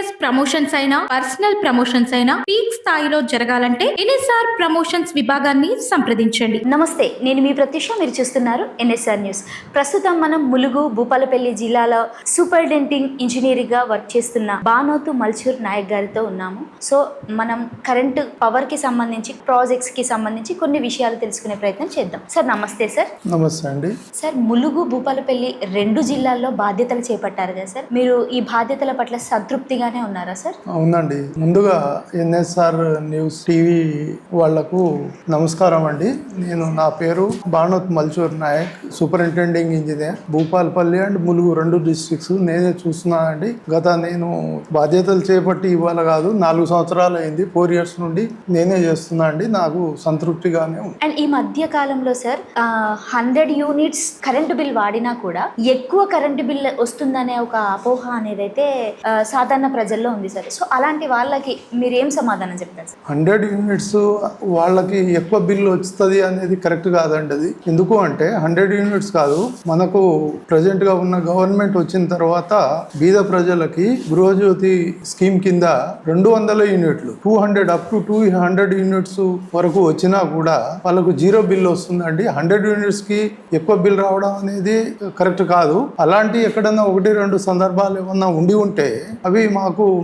Business promotions అయినా personal promotions అయినా peak స్థాయిలో జరగాలంటే ఎన్ఎస్ఆర్ ప్రమోషన్స్ విభాగాన్ని సంప్రదించండి. నమస్తే, నేను మీ ప్రత్యూష. మీరు చూస్తున్నారు ఎన్ఎస్ఆర్ న్యూస్. ప్రస్తుతం మనం ములుగు భూపాలపల్లి జిల్లాలో సూపరింటెండింగ్ ఇంజనీరింగ్ గా వర్క్ చేస్తున్న బానోతు మల్చూర్ నాయక్ గారితో ఉన్నాము. సో మనం కరెంట్ పవర్ కి సంబంధించి ప్రాజెక్ట్స్ కి సంబంధించి కొన్ని విషయాలు తెలుసుకునే ప్రయత్నం చేద్దాం. సార్ నమస్తే. సార్ నమస్తే అండి. సార్, ములుగు భూపాలపల్లి రెండు జిల్లాల్లో బాధ్యతలు చేపట్టారు కదా సార్, మీరు ఈ బాధ్యతల పట్ల సంతృప్తిగానే ఉన్నారా సార్? అవునండి. ముందుగా ఎన్ఎస్ఆర్ న్యూస్ టీవీ వాళ్లకు నమస్కారం అండి. నా పేరు Banoth Malchur Nayak, superintending engineer, Bhupalpally and Mulugu రెండు డిస్ట్రిక్ట్స్ నేనే చూస్తున్నానండి. నేను బాధ్యతలు చేపట్టి ఇవాళ కాదు, 4 సంవత్సరాలు అయింది. 4 years నుండి నేనే చేస్తున్నా అండి. నాకు సంతృప్తిగానే ఉంది. అండ్ ఈ మధ్య కాలంలో సార్ 100 యూనిట్స్ కరెంటు బిల్ వాడినా కూడా ఎక్కువ కరెంటు బిల్ వస్తుందనే ఒక అపోహ అనేది అయితే సాధారణ ప్రజల్లో ఉంది సార్. సో అలాంటి వాళ్ళకి మీరు ఏం సమాధానం చెప్తారు సార్? 100 యూనిట్స్ వాళ్ళకి ఎక్కువ బిల్లు వస్తుంది అనేది కరెక్ట్ కాదండి. అది ఎందుకు అంటే 100 యూనిట్స్ కాదు, మనకు ప్రజెంట్ గా ఉన్న గవర్నమెంట్ వచ్చిన తర్వాత బీద ప్రజలకి గృహజ్యోతి స్కీమ్ కింద 200 యూనిట్లు 200 అప్ టు 200 యూనిట్స్ వరకు వచ్చినా కూడా వాళ్ళకు 0 బిల్ వస్తుందండి. 100 యూనిట్స్ కి ఎక్కువ బిల్ రావడం అనేది కరెక్ట్ కాదు. అలాంటి ఎక్కడన్నా 1-2 సందర్భాలు ఏమన్నా ఉండి ఉంటే అవి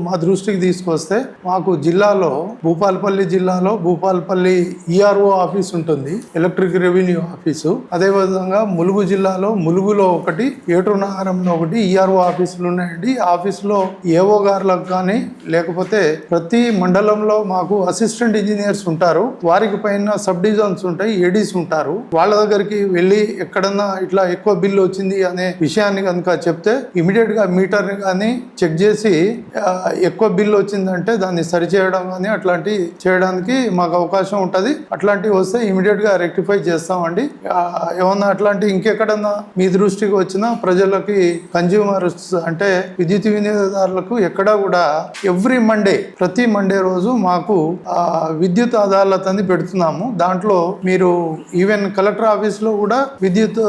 మా దృష్టికి తీసుకొస్తే, మాకు జిల్లాలో భూపాలపల్లి జిల్లాలో భూపాలపల్లి ఈఆర్ఓ ఆఫీస్ ఉంటుంది, ఎలక్ట్రిక్ రెవెన్యూ ఆఫీసు. అదేవిధంగా ములుగు జిల్లాలో ములుగులో ఒకటి, ఏటూరు నగరంలో ఒకటి ఈఆర్ఓ ఆఫీసులు ఉన్నాయండి. ఆఫీసులో ఏఓ గారులకు కానీ లేకపోతే ప్రతి మండలంలో మాకు అసిస్టెంట్ ఇంజనీర్స్ ఉంటారు. వారికి పైన సబ్ డివిజన్స్ ఉంటాయి, ఏడీస్ ఉంటారు. వాళ్ళ దగ్గరికి వెళ్ళి ఎక్కడన్నా ఇట్లా ఎక్కువ బిల్లు వచ్చింది అనే విషయాన్ని కనుక చెప్తే ఇమీడియట్ గా మీటర్ని కానీ చెక్ చేసి ఎక్కువ బిల్లు వచ్చిందంటే దాన్ని సరిచేయడం కానీ అట్లాంటి చేయడానికి మాకు అవకాశం ఉంటుంది. అట్లాంటివి వస్తే ఇమీడియట్ గా రెక్టిఫై చేస్తామండి. ఏమన్నా అట్లాంటి ఇంకెక్కడన్నా మీ దృష్టికి వచ్చిన ప్రజలకి, కన్జ్యూమర్స్ అంటే విద్యుత్ వినియోగదారులకు ఎక్కడా కూడా ప్రతి మండే రోజు మాకు విద్యుత్ అదాలత్ అని పెడుతున్నాము. దాంట్లో మీరు ఈవెన్ కలెక్టర్ ఆఫీస్ లో కూడా విద్యుత్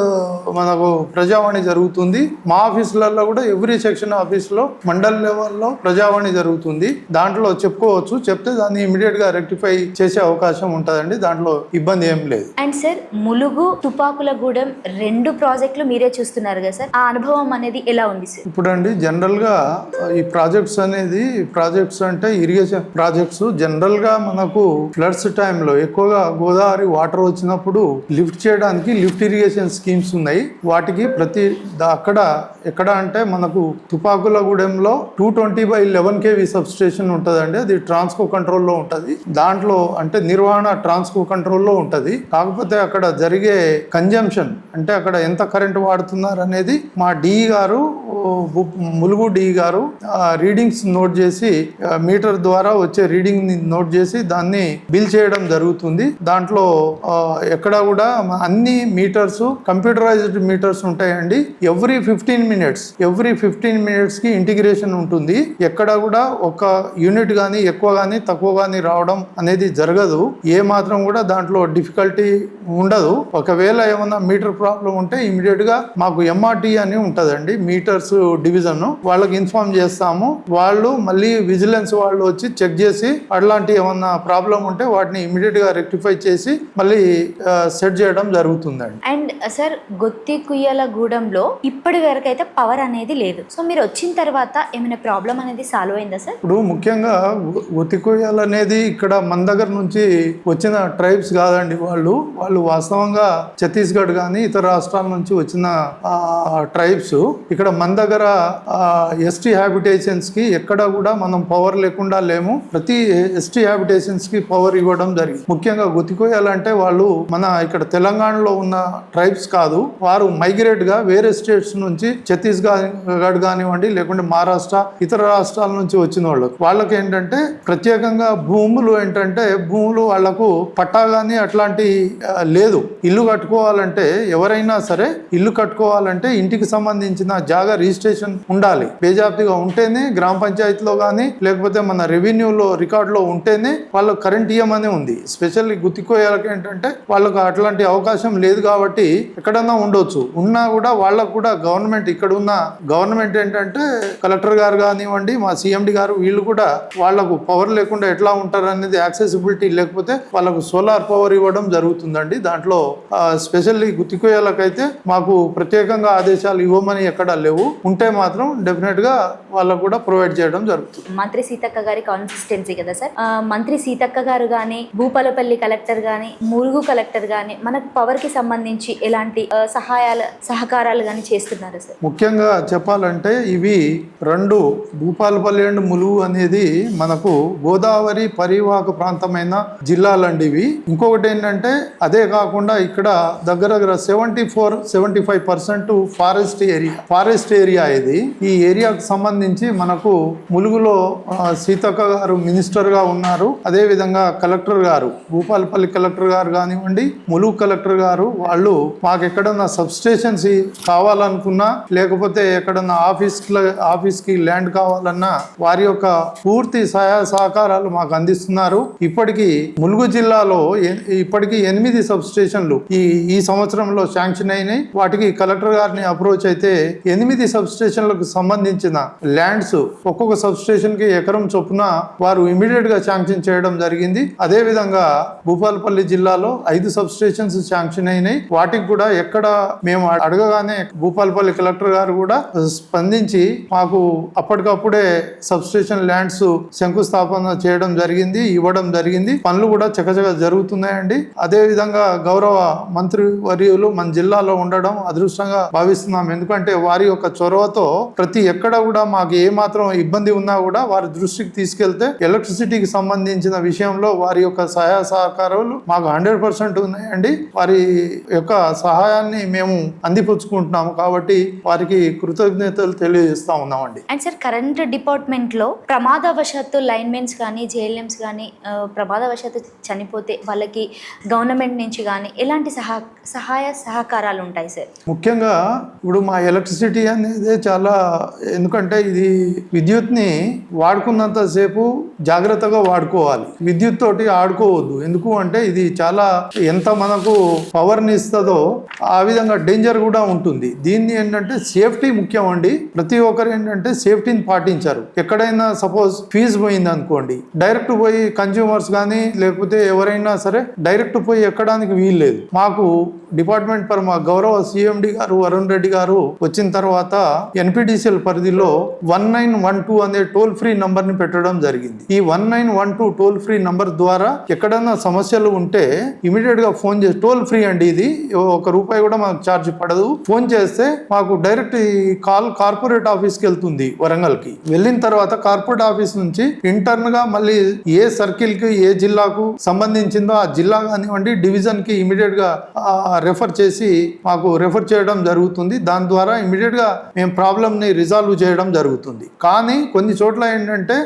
మనకు ప్రజావాణి జరుగుతుంది. మా ఆఫీసులలో కూడా ఎవ్రీ సెక్షన్ ఆఫీస్ లో మండల్ లెవెల్లో ప్రజావాణి జరుగుతుంది. దాంట్లో చెప్పుకోవచ్చు. చెప్తే దాన్ని ఇమీడియట్ గా రెక్టిఫై చేసే అవకాశం ఉంటుందండి. దాంట్లో ఇబ్బంది ఏం లేదు. అండ్ సార్, ములుగు తుపాకులగూడెం 2 ప్రాజెక్టులు మీరే చూస్తున్నారు కదా సార్, ఆ అనుభవం అనేది ఎలా ఉంది సార్? ఇప్పుడు అండి జనరల్ గా ఈ ప్రాజెక్ట్స్ అంటే ఇరిగేషన్ ప్రాజెక్ట్స్ జనరల్ గా మనకు ఫ్లడ్స్ టైంలో ఎక్కువగా గోదావరి వాటర్ వచ్చినప్పుడు లిఫ్ట్ చేయడానికి లిఫ్ట్ ఇరిగేషన్ స్కీమ్స్ ఉన్నాయి. వాటికి ఎక్కడ అంటే మనకు తుపాకులగూడెంలో 220/11 kV సబ్ స్టేషన్ ఉంటుందండి. అది ట్రాన్స్కో కంట్రోల్లో ఉంటుంది. దాంట్లో అంటే నిర్వహణ ట్రాన్స్కో కంట్రోల్లో ఉంటుంది. కాకపోతే అక్కడ జరిగే కన్జంప్షన్ అంటే అక్కడ ఎంత కరెంట్ వాడుతున్నారు అనేది మా డిఈ గారు, ములుగు డిఈ గారు రీడింగ్స్ నోట్ చేసి, మీటర్ ద్వారా వచ్చే రీడింగ్ ని నోట్ చేసి దాన్ని బిల్ చేయడం జరుగుతుంది. దాంట్లో ఎక్కడ కూడా అన్ని మీటర్స్ కంప్యూటరైజ్డ్ మీటర్స్ ఉంటాయండి. ఎవ్రీ 15 minutes కి ఇంటిగ్రేషన్ ఉంటుంది. ఎక్కడ కూడా ఒక యూనిట్ కానీ ఎక్కువ కానీ తక్కువ కానీ రావడం అనేది జరగదు. ఏ మాత్రం కూడా దాంట్లో డిఫికల్టీ ఉండదు. ఒకవేళ ఏమన్నా మీటర్ ప్రాబ్లం ఉంటే ఇమీడియట్ గా మాకు ఎంఆర్టీ అని ఉంటదండి, మీటర్స్ డివిజన్, వాళ్ళకి ఇన్ఫార్మ్ చేస్తాము. వాళ్ళు మళ్ళీ విజిలెన్స్ వాళ్ళు వచ్చి చెక్ చేసి అట్లాంటి ఏమన్నా ప్రాబ్లం ఉంటే వాటిని ఇమీడియట్ గా రెక్టిఫై చేసి మళ్ళీ సెట్ చేయడం జరుగుతుందండి. అండ్ సార్, గొత్తికుయ్యలగూడెంలో ఇప్పటి వరకు అయితే పవర్ అనేది లేదు. సో మీరు వచ్చిన తర్వాత ఏమైనా ప్రాబ్లం అనేది సాల్వ్ అయిందా సార్? ఇప్పుడు ముఖ్యంగా గొత్తికుయ్యలు అనేది ఇక్కడ మన దగ్గర నుంచి వచ్చిన ట్రైబ్స్ కాదండి. వాళ్ళు వాస్తవంగా ఛత్తీస్గఢ్ కానీ ఇతర రాష్ట్రాల నుంచి వచ్చిన ట్రైబ్స్. ఇక్కడ మన దగ్గర ఎస్టీ హ్యాబిటేషన్స్ కి ఎక్కడ కూడా మనం పవర్ లేకుండా లేము. ప్రతి ఎస్టీ హ్యాబిటేషన్స్ కి పవర్ ఇవ్వడం జరిగింది. ముఖ్యంగా గొత్తికోయాలంటే వాళ్ళు మన ఇక్కడ తెలంగాణలో ఉన్న ట్రైబ్స్ కాదు. వారు మైగ్రేట్ గా వేరే స్టేట్స్ నుంచి ఛత్తీస్గఢ్ కానివ్వండి, లేకుంటే మహారాష్ట్ర, ఇతర రాష్ట్రాల నుంచి వచ్చిన వాళ్ళకి ఏంటంటే ప్రత్యేకంగా భూములు వాళ్లకు పట్టా గానీ అట్లాంటి లేదు. ఇల్లు కట్టుకోవాలంటే ఎవరైనా సరే ఇల్లు కట్టుకోవాలంటే ఇంటికి సంబంధించిన జాగా రిజిస్ట్రేషన్ ఉండాలి. బేజాబ్తిగా ఉంటేనే గ్రామ పంచాయతీలో కానీ లేకపోతే మన రెవెన్యూలో రికార్డులో ఉంటేనే వాళ్ళకు కరెంట్ ఇయ్యమనే ఉంది. స్పెషల్లీ గుత్తికోయాలకి ఏంటంటే వాళ్ళకు అట్లాంటి అవకాశం లేదు కాబట్టి ఎక్కడన్నా ఉండొచ్చు. ఉన్నా కూడా వాళ్ళకు కూడా గవర్నమెంట్ ఇక్కడ ఉన్న గవర్నమెంట్ ఏంటంటే కలెక్టర్ గారు కానివ్వండి, మా సిఎండి గారు, వీళ్ళు కూడా వాళ్ళకు పవర్ లేకుండా ఎట్లా ఉంటారు అనేది యాక్సెసిబిలిటీ లేకపోతే వాళ్ళకు సోలార్ పవర్ ఇవ్వడం జరుగుతుందండి. దాంట్లో స్పెషల్లీ గుత్తికోయాలకైతే మాకు ప్రత్యేకంగా ఆదేశాలు ఇవ్వమని ఎక్కడా లేవు. ఉంటే మాత్రం డెఫినెట్ గా వాళ్ళకు కూడా ప్రొవైడ్ చేయడం జరుగుతుంది. మంత్రి సీతక్క గారి కాన్సిస్టెన్సీ కదా సార్. మంత్రి సీతక్క గారు కానీ, భూపాలపల్లి కలెక్టర్ కానీ, ములుగు కలెక్టర్ కానీ మనకు పవర్ కి సంబంధించి ఎలాంటి సహకారాలు కానీ చేస్తున్నారు సార్? ముఖ్యంగా చెప్పాలంటే ఇవి రెండు, భూపాలపల్లి అండ్ ములుగు అనేది మనకు గోదావరి పరివాహక ప్రాంతమైన జిల్లాలండి ఇవి. ఇంకొకటి ఏంటంటే అదే కాకుండా ఇక్కడ దగ్గర 74-75% ఫారెస్ట్ ఏరియా ఇది. ఈ ఏరియాకు సంబంధించి మనకు ములుగులో సీతక్క గారు మినిస్టర్ గా ఉన్నారు. అదే విధంగా కలెక్టర్ గారు, భూపాలపల్లి కలెక్టర్ గారు కానివ్వండి, ములుగు కలెక్టర్ గారు, వాళ్ళు మాకు ఎక్కడన్నా సబ్ స్టేషన్స్ కావాలనుకున్నా లేకపోతే ఎక్కడన్నా ఆఫీస్ కి ల్యాండ్ కావాలన్నా వారి యొక్క పూర్తి సహాయ సహకారాలు మాకు అందిస్తున్నారు. ఇప్పటికీ ములుగు జిల్లాలో ఇప్పటికీ 8 సబ్ స్టేషన్లు ఈ సంవత్సరంలో శాంక్షన్ అయినాయి. వాటికి కలెక్టర్ గారిని అప్రోచ్ అయితే 8 సబ్ స్టేషన్లకు సంబంధించిన ల్యాండ్స్ ఒక్కొక్క సబ్ స్టేషన్ కి ఎకరం చొప్పున వారు ఇమీడియట్ గా శాంక్షన్ చేయడం జరిగింది. అదే విధంగా భూపాలపల్లి జిల్లాలో 5 సబ్ స్టేషన్స్ శాంక్షన్ అయినాయి. వాటికి కూడా ఎక్కడ మేము అడగగానే భూపాలపల్లి కలెక్టర్ గారు కూడా స్పందించి మాకు అప్పటికప్పుడే సబ్ స్టేషన్ ల్యాండ్స్ శంకుస్థాపన చేయడం జరిగింది, ఇవ్వడం జరిగింది. పనులు కూడా చకచక జరుగుతున్నాయండి. అదే విధంగా గౌరవ మంత్రి వర్యులు మన జిల్లాలో ఉండడం అదృష్టంగా భావిస్తున్నాం. ఎందుకంటే వారి యొక్క చొరవతో ప్రతి ఎక్కడ కూడా మాకు ఏ మాత్రం ఇబ్బంది ఉన్నా కూడా వారి దృష్టికి తీసుకెళ్తే ఎలక్ట్రిసిటీకి సంబంధించిన విషయంలో వారి యొక్క సహాయ సహకారాలు మాకు 100% ఉన్నాయండి. వారి యొక్క సహాయాన్ని మేము అందిపుచ్చుకుంటున్నాము కాబట్టి వారికి కృతజ్ఞతలు తెలియజేస్తా ఉన్నామండి. అండ్ సార్, కరెంట్ డిపార్ట్మెంట్ లో ప్రమాదవశాత్తు లైన్మెన్స్ కానీ జేఎల్ఎంస్ కానీ ప్రమాదవశాత్తు చనిపోతే వాళ్ళకి గవర్నమెంట్ నుంచి కానీ ఎలాంటి సహాయ సహకారాలు ఉంటాయి సార్? ముఖ్యంగా ఇప్పుడు మా ఎలక్ట్రిసిటీ అనేది చాలా, ఎందుకంటే ఇది విద్యుత్ని వాడుకున్నంత సేపు జాగ్రత్తగా వాడుకోవాలి, విద్యుత్ తోటి ఆడుకోవద్దు. ఎందుకు అంటే ఇది చాలా ఎంత మనకు పవర్ని ఇస్తుందో ఆ విధంగా డేంజర్ కూడా ఉంటుంది. దీన్ని ఏంటంటే సేఫ్టీ ముఖ్యం అండి. ప్రతి ఒక్కరు ఏంటంటే సేఫ్టీని పాటించారు. ఎక్కడైనా సపోజ్ ఫీజు పోయింది అనుకోండి, డైరెక్ట్ పోయి కన్జ్యూమర్స్ కానీ లేకపోతే ఎవరైనా సరే డైరెక్ట్ పోయి ఎక్కడానికి వీల్లేదు. మాకు డిపార్ట్మెంట్ పర్ మా గౌరవ సిఎండి గారు వరుణ్ రెడ్డి గారు వచ్చిన తర్వాత ఎన్పిడిసిఎల్ పరిధిలో 1912 అనే టోల్ ఫ్రీ నంబర్ ని పెట్టడం జరిగింది. ఈ 1912 టోల్ ఫ్రీ నంబర్ ద్వారా ఎక్కడైనా సమస్యలు ఉంటే ఇమీడియట్ గా ఫోన్ చేసి, టోల్ ఫ్రీ అండి ఇది, ₹1 కూడా మాకు ఛార్జ్ పడదు. ఫోన్ చేస్తే మాకు డైరెక్ట్ ఈ కాల్ కార్పొరేట్ ఆఫీస్ కి వెళ్తుంది వరంగల్ కి. వెళ్ళిన తర్వాత కార్పొరేట్ ఆఫీస్ నుంచి ఇంటర్న్ గా మళ్ళీ ఏ సర్కిల్ కి ఏ జిల్లాకు సంబంధించిందో ఆ జిల్లా కానివ్వండి డివిజన్ కి ఇమీడియట్ గా రెఫర్ చేసి మాకు రెఫర్ చేయడం జరుగుతుంది. దాని ద్వారా ఇమీడియట్ గా మేము ప్రాబ్లమ్ ని రిజాల్వ్ చేయడం జరుగుతుంది. కానీ కొన్ని చోట్ల ఏంటంటే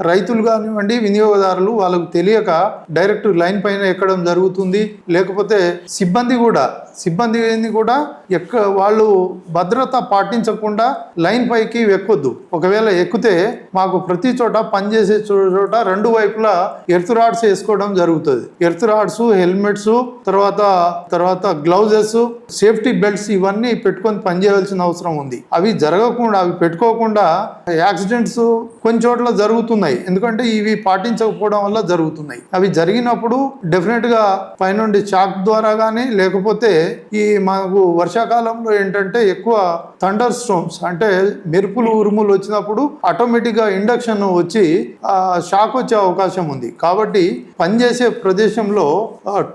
రైతులు కానివ్వండి వినియోగదారులు వాళ్ళకు తెలియక డైరెక్ట్ లైన్ పైన ఎక్కడం జరుగుతుంది. లేకపోతే సిబ్బంది కూడా వాళ్ళు భద్రత పాటించకుండా లైన్ పైకి ఎక్కొద్దు. ఒకవేళ ఎక్కితే మాకు ప్రతి చోట పనిచేసే చోట రెండు వైపులా ఎర్త్ రాడ్స్ వేసుకోవడం జరుగుతుంది. ఎర్త్ రాడ్స్, హెల్మెట్స్, తర్వాత గ్లౌజెస్, సేఫ్టీ బెల్ట్స్ ఇవన్నీ పెట్టుకొని పనిచేయాల్సిన అవసరం ఉంది. అవి పెట్టుకోకుండా యాక్సిడెంట్స్ కొన్ని చోట్ల జరుగుతున్నాయి. ఎందుకంటే ఇవి పాటించకపోవడం వల్ల జరుగుతున్నాయి. అవి జరిగినప్పుడు డెఫినెట్ గా పైనుండి చాక్ ద్వారా కానీ లేకపోతే ఈ మనకు వర్షాకాలంలో ఏంటంటే ఎక్కువ థండర్ స్టోమ్స్ అంటే మెరుపులు ఉరుములు వచ్చినప్పుడు ఆటోమేటిక్ గా ఇండక్షన్ వచ్చి షాక్ వచ్చే అవకాశం ఉంది. కాబట్టి పనిచేసే ప్రదేశంలో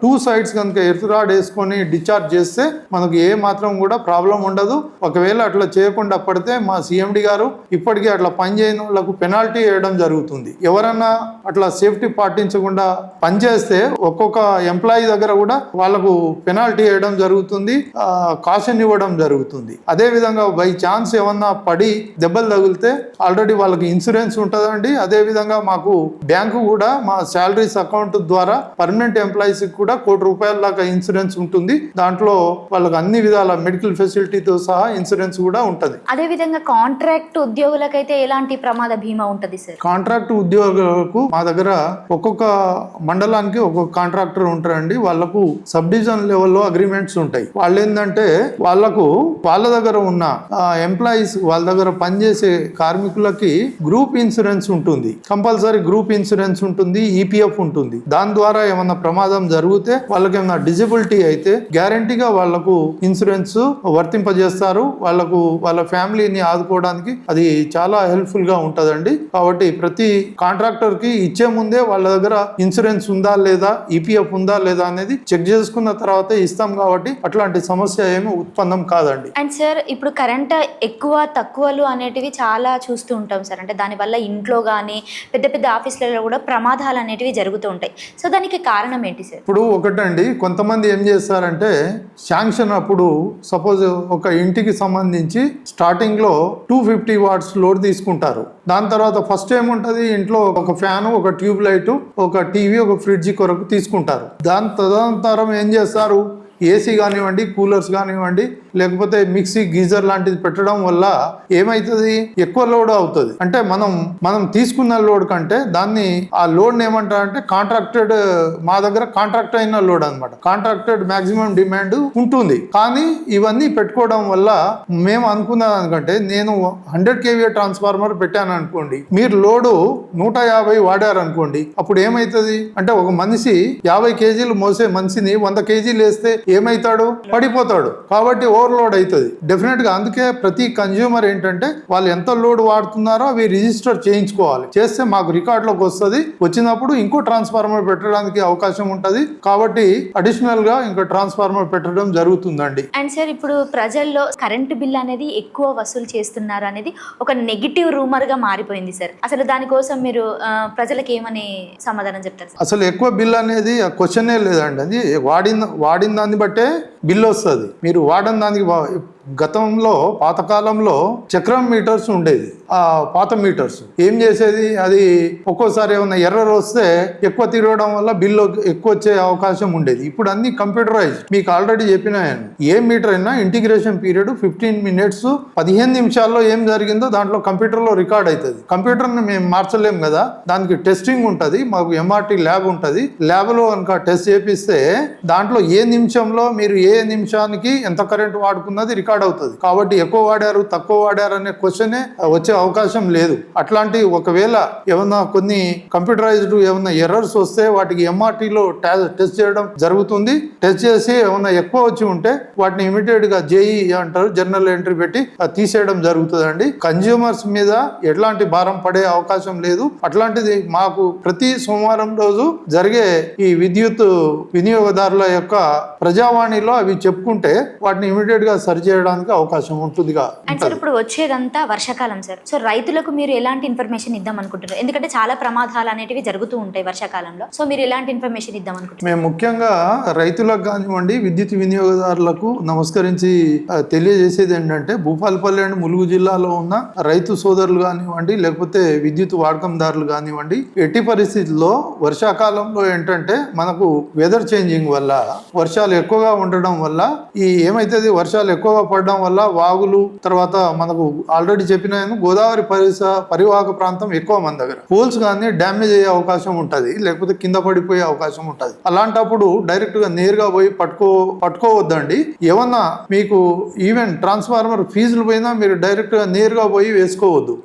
2 సైడ్స్ కనుక ఎర్త్ రాడ్ వేసుకొని డిశ్చార్జ్ చేస్తే మనకు ఏ మాత్రం కూడా ప్రాబ్లం ఉండదు. ఒకవేళ అట్లా చేయకుండా పడితే మా సిఎండి గారు ఇప్పటికీ అట్లా పనిచేయని వాళ్ళకు పెనాల్టీ వేయడం జరుగుతుంది. ఎవరన్నా అట్లా సేఫ్టీ పాటించకుండా పనిచేస్తే ఒక్కొక్క ఎంప్లాయీ దగ్గర కూడా వాళ్ళకు పెనాల్టీ వేయడం జరుగుతుంది, కాషన్ ఇవ్వడం జరుగుతుంది. అదే విధంగా బై ఛాన్స్ ఏమన్నా పడి దెబ్బలు తగిలితే ఆల్రెడీ వాళ్ళకి ఇన్సూరెన్స్ ఉంటుందండి. అదే విధంగా మాకు బ్యాంకు కూడా మా శాలరీస్ అకౌంట్ ద్వారా పర్మనెంట్ ఎంప్లాయీస్ కూడా ₹1,00,00,000 దాకా ఇన్సూరెన్స్ ఉంటుంది. దాంట్లో వాళ్ళకి అన్ని విధాల మెడికల్ ఫెసిలిటీతో సహా ఇన్సూరెన్స్ కూడా ఉంటది. అదే విధంగా కాంట్రాక్ట్ ఉద్యోగులకైతే ఎలాంటి ప్రమాద బీమా ఉంటది సార్? కాంట్రాక్ట్ ఉద్యోగులకు మా దగ్గర ఒక్కొక్క మండలానికి ఒక్కొక్క కాంట్రాక్టర్ ఉంటారండి. వాళ్ళకు సబ్ డివిజన్ లెవెల్లో అగ్రిమెంట్స్ ఉంటాయి. వాళ్ళు ఏంటంటే వాళ్ళకు వాళ్ళ దగ్గర ఉన్న ఎంప్లాయీస్ వాళ్ళ దగ్గర పనిచేసే కార్మికులకి గ్రూప్ ఇన్సూరెన్స్ ఉంటుంది, కంపల్సరీ గ్రూప్ ఇన్సూరెన్స్ ఉంటుంది, ఈపీఎఫ్ ఉంటుంది. దాని ద్వారా ఏమన్నా ప్రమాదం జరిగితే వాళ్ళకి ఏమన్నా డిజబిలిటీ అయితే గ్యారంటీగా వాళ్లకు ఇన్సూరెన్స్ వర్తింపజేస్తారు. వాళ్ళకు వాళ్ళ ఫ్యామిలీని ఆదుకోవడానికి అది చాలా హెల్ప్ఫుల్ గా ఉంటదండి. కాబట్టి ప్రతి కాంట్రాక్టర్ కి ఇచ్చే ముందే వాళ్ళ దగ్గర ఇన్సూరెన్స్ ఉందా లేదా, ఈపీఎఫ్ ఉందా లేదా అనేది చెక్ చేసుకున్న తర్వాత ఇస్తాం. కాబట్టి అట్లాంటి సమస్య ఏమి ఉత్పన్నం కాదండి. అండ్ సార్, ఇప్పుడు కరెంట్ ఎక్కువ తక్కువలు అనేటివి చాలా చూస్తూ ఉంటాం సార్. అంటే దానివల్ల ఇంట్లో కానీ పెద్ద పెద్ద ఆఫీసులలో కూడా ప్రమాదాలు అనేటివి జరుగుతూ ఉంటాయి. సో దానికి కారణం ఏంటి సార్? ఇప్పుడు ఒకటండి, కొంతమంది ఏం చేస్తారంటే శాంక్షన్ అప్పుడు సపోజ్ ఒక ఇంటికి సంబంధించి స్టార్టింగ్ లో 250 వాట్స్ లోడ్ తీసుకుంటారు. దాని తర్వాత ఫస్ట్ ఏముంటది, ఇంట్లో ఒక ఫ్యాన్, ఒక ట్యూబ్ లైట్, ఒక టీవీ, ఒక ఫ్రిడ్జ్ కొరకు తీసుకుంటారు. దాని తదనంతరం ఏం చేస్తారు, ఏసీ కానివ్వండి, కూలర్స్ కానివ్వండి, లేకపోతే మిక్సీ, గీజర్ లాంటిది పెట్టడం వల్ల ఏమైతుంది, ఎక్కువ లోడ్ అవుతుంది. అంటే మనం తీసుకున్న లోడ్ కంటే దాన్ని ఆ లోడ్ ఏమంటారంటే కాంట్రాక్టెడ్, మా దగ్గర కాంట్రాక్ట్ అయిన లోడ్ అనమాట. కాంట్రాక్టెడ్ మాక్సిమం డిమాండ్ ఉంటుంది. కానీ ఇవన్నీ పెట్టుకోవడం వల్ల మేము అనుకున్న దానికంటే, నేను 100 kVA ట్రాన్స్ఫార్మర్ పెట్టాను అనుకోండి, మీరు లోడు 150 వాడారు అనుకోండి, అప్పుడు ఏమైతుంది అంటే ఒక మనిషి 50 kgలు మోసే మనిషిని 100 kgలు వేస్తే ఏమైతాడు, పడిపోతాడు. కాబట్టి ఓవర్లోడ్ అవుతుంది డెఫినెట్ గా. అందుకే ప్రతి కన్జ్యూమర్ ఏంటంటే వాళ్ళు ఎంత లోడ్ వాడుతున్నారో అవి రిజిస్టర్ చేయించుకోవాలి. చేస్తే మాకు రికార్డులోకి వస్తుంది. వచ్చినప్పుడు ఇంకో ట్రాన్స్ఫార్మర్ పెట్టడానికి అవకాశం ఉంటుంది. కాబట్టి అడిషనల్ గా ఇంకో ట్రాన్స్ఫార్మర్ పెట్టడం జరుగుతుందండి. అండ్ సార్, ఇప్పుడు ప్రజల్లో కరెంటు బిల్ అనేది ఎక్కువ వసూలు చేస్తున్నారు అనేది ఒక నెగిటివ్ రూమర్ గా మారిపోయింది సార్. అసలు దానికోసం మీరు ప్రజలకు ఏమని సమాధానం చెప్తారు? అసలు ఎక్కువ బిల్ అనేది క్వశ్చనే లేదండి. అది వాడిన దాన్ని బట్టే బిల్ వస్తుంది. మీరు వాడని దానికి గతంలో పాతకాలంలో చక్రం మీటర్స్ ఉండేది. ఆ పాత మీటర్స్ ఏం చేసేది, అది ఒక్కోసారి ఏమన్నా ఎర్రర్ వస్తే ఎక్కువ తిరగడం వల్ల బిల్లు ఎక్కువ వచ్చే అవకాశం ఉండేది. ఇప్పుడు అన్ని కంప్యూటరైజ్. మీకు ఆల్రెడీ చెప్పినాను, ఏ మీటర్ అయినా ఇంటిగ్రేషన్ పీరియడ్ 15 minutes, 15 నిమిషాల్లో ఏం జరిగిందో దాంట్లో కంప్యూటర్లో రికార్డ్ అవుతుంది. కంప్యూటర్ని మేము మార్చలేం కదా, దానికి టెస్టింగ్ ఉంటుంది. మాకు ఎంఆర్టీ ల్యాబ్ ఉంటుంది. ల్యాబ్లో కనుక టెస్ట్ చేపిస్తే దాంట్లో ఏ నిమిషంలో మీరు ఏ నిమిషానికి ఎంత కరెంట్ వాడుకున్నది రికార్డ్ అవుతుంది. కాబట్టి ఎక్కువ వాడారు తక్కువ వాడారు అనే క్వశ్చనే వచ్చే అవకాశం లేదు. అట్లాంటి ఒకవేళ ఏమన్నా కొన్ని కంప్యూటరైజ్డ్ ఏమన్నా ఎర్రర్స్ వస్తే వాటికి ఎంఆర్టీలో టెస్ట్ చేయడం జరుగుతుంది. టెస్ట్ చేసి ఏమన్నా ఎక్కువ వచ్చి ఉంటే వాటిని ఇమీడియట్ గా జేఈ అంటారు, జనరల్ ఎంట్రీ పెట్టి తీసేయడం జరుగుతుందండి. కన్జ్యూమర్స్ మీద ఎట్లాంటి భారం పడే అవకాశం లేదు. అట్లాంటిది మాకు ప్రతి సోమవారం రోజు జరిగే ఈ విద్యుత్ వినియోగదారుల యొక్క ప్రజావాణిలో అవి చెప్పుకుంటే వాటిని ఇమీడియట్ గా సరి చేయడానికి అవకాశం ఉంటుందిగా. ఇప్పుడు వచ్చేదంతా వర్షాకాలం సార్. సో రైతులకు మీరు ఎలాంటి ఇన్ఫర్మేషన్ ఇద్దాం అనుకుంటున్నారు? ఎందుకంటే చాలా ప్రమాదాలు అనేటివి జరుగుతూ ఉంటాయి వర్షాకాలంలో. సో మీరు ఎలాంటి ఇన్ఫర్మేషన్ ఇద్దాం అనుకుంటున్నారు? మేము ముఖ్యంగా రైతులకు కానివ్వండి, విద్యుత్ వినియోగదారులకు నమస్కరించి తెలియజేసేది ఏంటంటే, భూపాలపల్లి అండ్ ములుగు జిల్లాలో ఉన్న రైతు సోదరులు కానివ్వండి, లేకపోతే విద్యుత్ వాడకందారులు కానివ్వండి, ఎట్టి పరిస్థితుల్లో వర్షాకాలంలో ఏంటంటే మనకు వెదర్ చేంజింగ్ వల్ల, వర్షాలు ఎక్కువగా ఉండడం వల్ల, ఈ ఏమైతుంది వర్షాలు ఎక్కువగా పడడం వల్ల వాగులు, తర్వాత మనకు ఆల్రెడీ చెప్పినాను గోదావరి పరివాహక ప్రాంతం ఎక్కువ మన దగ్గర, పోల్స్ కానీ డ్యామేజ్ అయ్యే అవకాశం ఉంటుంది, లేకపోతే కింద పడిపోయే అవకాశం ఉంటుంది. అలాంటప్పుడు డైరెక్ట్ గా నేరుగా పోయి పట్టుకోవద్దండి. ఏమన్నా మీకు ఈవెన్ ట్రాన్స్ఫార్మర్ ఫీజులు పోయినా మీరు డైరెక్ట్ గా నేరుగా పోయి వేసుకోవద్దు.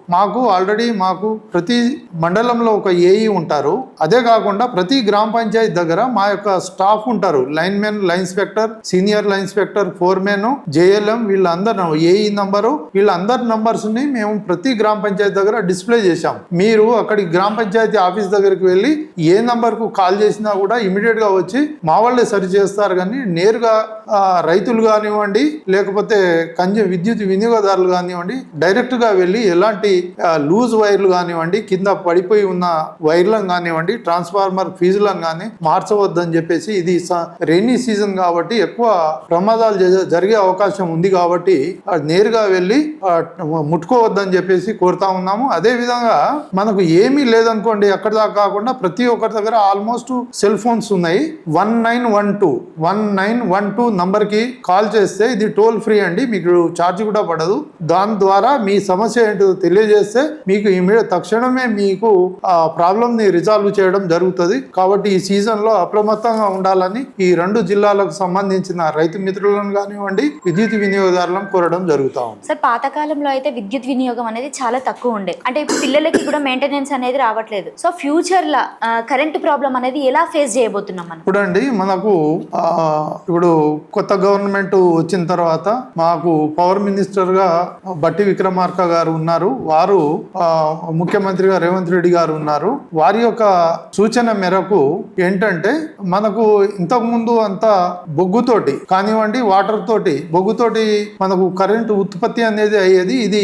మాకు ప్రతి మండలంలో ఒక ఏఈ ఉంటారు. అదే కాకుండా ప్రతి గ్రామ పంచాయతీ దగ్గర మా యొక్క స్టాఫ్ ఉంటారు. Line men, line inspector, senior line inspector, foremen, JLM, చేయడం, వీళ్ళందరూ ఏఈ నంబరు వీళ్ళందరి నంబర్స్ ని మేము ప్రతి గ్రామ పంచాయతీ దగ్గర డిస్ప్లే చేశాం. మీరు అక్కడి గ్రామ పంచాయతీ ఆఫీస్ దగ్గరికి వెళ్ళి ఏ నంబర్ కు కాల్ చేసినా కూడా ఇమీడియట్ గా వచ్చి మా వాళ్ళే సరి చేస్తారు. కానీ నేరుగా రైతులు కానివ్వండి, లేకపోతే విద్యుత్ వినియోగదారులు కానివ్వండి, డైరెక్ట్ గా వెళ్ళి ఎలాంటి లూజ్ వైర్లు కానివ్వండి, కింద పడిపోయి ఉన్న వైర్లను కానివ్వండి, ట్రాన్స్ఫార్మర్ ఫీజులను కానీ మార్చవద్దని చెప్పేసి, ఇది రెయినీ సీజన్ కాబట్టి ఎక్కువ ప్రమాదాలు జరిగే అవకాశం ఉంది కాబట్టి నేరుగా వెళ్ళి ముట్టుకోవద్దని చెప్పేసి కోరుతా ఉన్నాము. అదే విధంగా మనకు ఏమీ లేదనుకోండి, అక్కడ దాకా కాకుండా ప్రతి ఒక్కరి దగ్గర ఆల్మోస్ట్ సెల్ ఫోన్స్ ఉన్నాయి. 1912 నంబర్ కి కాల్ చేస్తే ఇది టోల్ ఫ్రీ అండి, మీకు ఛార్జ్ కూడా పడదు. దాని ద్వారా మీ సమస్య ఏంటో తెలియజేస్తే మీకు తక్షణమే మీకు ఆ ప్రాబ్లం ని రిజాల్వ్ చేయడం జరుగుతుంది. కాబట్టి ఈ సీజన్ లో అప్రమత్తంగా ఉండాలని ఈ 2 జిల్లాలకు సంబంధించిన రైతు మిత్రులను కానివ్వండి, విద్యుత్ వినియోగదారులను కోరడం జరుగుతా ఉంది. సార్, పాతకాలంలో అయితే విద్యుత్ వినియోగం అనేది చాలా తక్కువ ఉండే, అంటే ఇప్పుడు పిల్లలకి కూడా మెయింటెనెన్స్ అనేది రావట్లేదు. సో ఫ్యూచర్ లా కరెంట్ ప్రాబ్లం అనేది ఎలా ఫేస్ చేయబోతున్నాం మనం? చూడండి, మనకు ఇప్పుడు కొత్త గవర్నమెంట్ వచ్చిన తర్వాత మాకు పవర్ మినిస్టర్ గా బట్టి విక్రమార్క గారు ఉన్నారు. వారు ముఖ్యమంత్రిగా రేవంత్ రెడ్డి గారు ఉన్నారు. వారి యొక్క సూచన మేరకు ఏంటంటే, మనకు ఇంతకు ముందు అంతా బొగ్గుతోటి కానివ్వండి, వాటర్ తోటి, బొగ్గుతోటి మనకు కరెంటు ఉత్పత్తి అనేది అయ్యేది. ఇది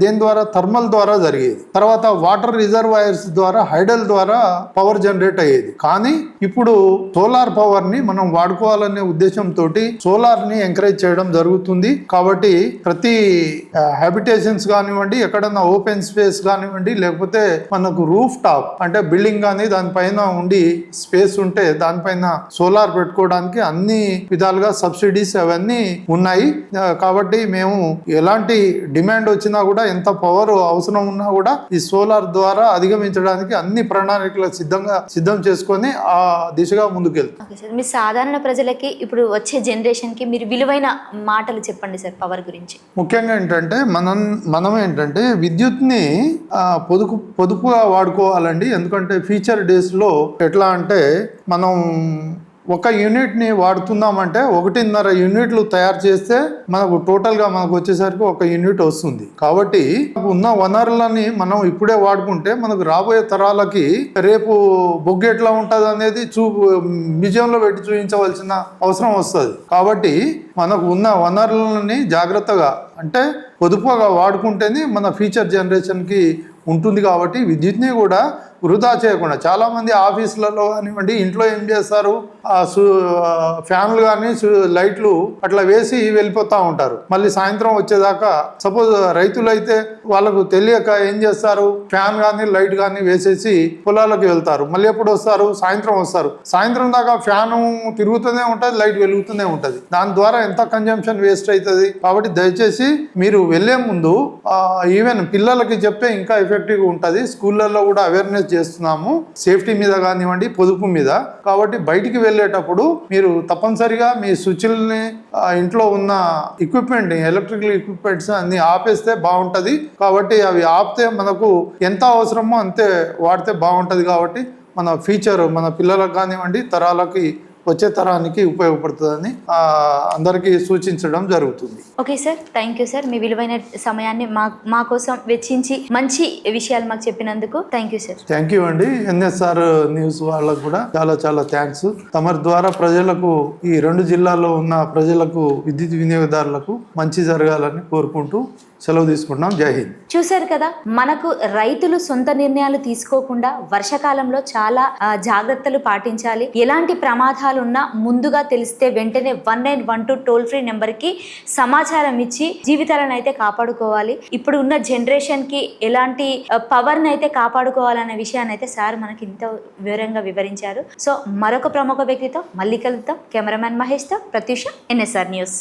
దేని ద్వారా? థర్మల్ ద్వారా జరిగేది. తర్వాత వాటర్ రిజర్వాయర్స్ ద్వారా, హైడల్ ద్వారా పవర్ జనరేట్ అయ్యేది. కానీ ఇప్పుడు సోలార్ పవర్ ని మనం వాడుకోవాలనే ఉద్దేశంతో సోలార్ ని ఎంకరేజ్ చేయడం జరుగుతుంది. కాబట్టి ప్రతి హ్యాబిటేషన్స్ కానివ్వండి, ఎక్కడన్నా ఓపెన్ స్పేస్ కానివ్వండి, లేకపోతే మనకు రూఫ్ టాప్ అంటే బిల్డింగ్ కానీ దానిపైన ఉండి స్పేస్ ఉంటే దానిపైన సోలార్ పెట్టుకోవడానికి అన్ని విధాలుగా సబ్సిడీస్ అవన్నీ ఉన్నాయి. కాబట్టి మేము ఎలాంటి డిమాండ్ వచ్చినా కూడా, ఎంత పవర్ అవసరం ఉన్నా కూడా ఈ సోలార్ ద్వారా అధిగమించడానికి అన్ని ప్రణాళికలు సిద్ధం చేసుకొని ఆ దిశగా ముందుకెళ్తాం. మీ సాధారణ ప్రజలకి, ఇప్పుడు వచ్చే జనరేషన్ కి మీరు విలువైన మాటలు చెప్పండి సార్ పవర్ గురించి. ముఖ్యంగా ఏంటంటే మనం ఏంటంటే విద్యుత్ని పొదుపుగా వాడుకోవాలండి. ఎందుకంటే ఫ్యూచర్ డేస్ లో ఎట్లా అంటే, మనం ఒక యూనిట్ని వాడుతున్నామంటే 1.5 యూనిట్లు తయారు చేస్తే మనకు టోటల్గా మనకు వచ్చేసరికి 1 యూనిట్ వస్తుంది. కాబట్టి ఉన్న వనరులని మనం ఇప్పుడే వాడుకుంటే మనకు రాబోయే తరాలకి రేపు బొగ్గు ఎట్లా ఉంటుంది అనేది మ్యూజియంలో పెట్టి చూపించవలసిన అవసరం వస్తుంది. కాబట్టి మనకు ఉన్న వనరులని జాగ్రత్తగా, అంటే పొదుపుగా వాడుకుంటేనే మన ఫ్యూచర్ జనరేషన్కి ఉంటుంది. కాబట్టి విద్యుత్ని కూడా వృధా చేయకుండా, చాలామంది ఆఫీసులలో కానివ్వండి, ఇంట్లో ఏం చేస్తారు, ఫ్యాన్లు కానీ లైట్లు అట్లా వేసి వెళ్ళిపోతూ ఉంటారు. మళ్ళీ సాయంత్రం వచ్చేదాకా, సపోజ్ రైతులు అయితే వాళ్ళకు తెలియక ఏం చేస్తారు, ఫ్యాన్ కానీ లైట్ కానీ వేసేసి పొలాలకు వెళ్తారు. మళ్ళీ ఎప్పుడు వస్తారు? సాయంత్రం వస్తారు. సాయంత్రం దాకా ఫ్యాన్ తిరుగుతూనే ఉంటుంది, లైట్ వెలుగుతూనే ఉంటుంది. దాని ద్వారా ఎంత కన్జంప్షన్ వేస్ట్ అవుతుంది. కాబట్టి దయచేసి మీరు వెళ్ళే ముందు ఈవెన్ పిల్లలకి చెప్తే ఇంకా ఎఫెక్టివ్గా ఉంటుంది. స్కూళ్ళల్లో కూడా అవేర్నెస్ చేస్తున్నాము సేఫ్టీ మీద కానివ్వండి, పొదుపు మీద. కాబట్టి బయటికి వెళ్ళేటప్పుడు మీరు తప్పనిసరిగా మీ స్విచ్లని, ఇంట్లో ఉన్న ఎక్విప్మెంట్, ఎలక్ట్రికల్ ఎక్విప్మెంట్స్ అన్ని ఆపేస్తే బాగుంటుంది. కాబట్టి అవి ఆపితే మనకు ఎంత అవసరమో అంతే వాడితే బాగుంటుంది. కాబట్టి మన ఫ్యూచర్, మన పిల్లలకు కానివ్వండి, తరాలకి, వచ్చే తరానికి ఉపయోగపడుతుందని అందరికీ సూచించడం జరుగుతుంది. Okay sir, thank you sir. మీ విలువైన సమయాన్ని మా కోసం వెచ్చించి మంచి విషయాలు మాకు చెప్పినందుకు thank you sir. Thank you అండి. NSR న్యూస్ వాళ్ళకు కూడా చాలా థ్యాంక్స్. తమరి ద్వారా ప్రజలకు, ఈ 2 జిల్లాల్లో ఉన్న ప్రజలకు, విద్యుత్ వినియోగదారులకు మంచి జరగాలని కోరుకుంటూ సెలవు తీసుకుంటున్నాం. జై హింద్. చూశారు కదా, మనకు రైతులు సొంత నిర్ణయాలు తీసుకోకుండా వర్షాకాలంలో చాలా జాగ్రత్తలు పాటించాలి. ఎలాంటి ప్రమాదాలు ఉన్నా ముందుగా తెలిస్తే వెంటనే 1912 టోల్ ఫ్రీ నెంబర్కి సమాచారం ఇచ్చి జీవితాలను అయితే కాపాడుకోవాలి. ఇప్పుడు ఉన్న జనరేషన్ కి ఎలాంటి పవర్ని అయితే కాపాడుకోవాలనే విషయాన్ని అయితే సార్ మనకి ఇంత వివరంగా వివరించారు. సో మరొక ప్రముఖ వ్యక్తితో మళ్ళీ కలుద్దాం. కెమెరామెన్ మహేష్తో ప్రత్యూష, NSR న్యూస్.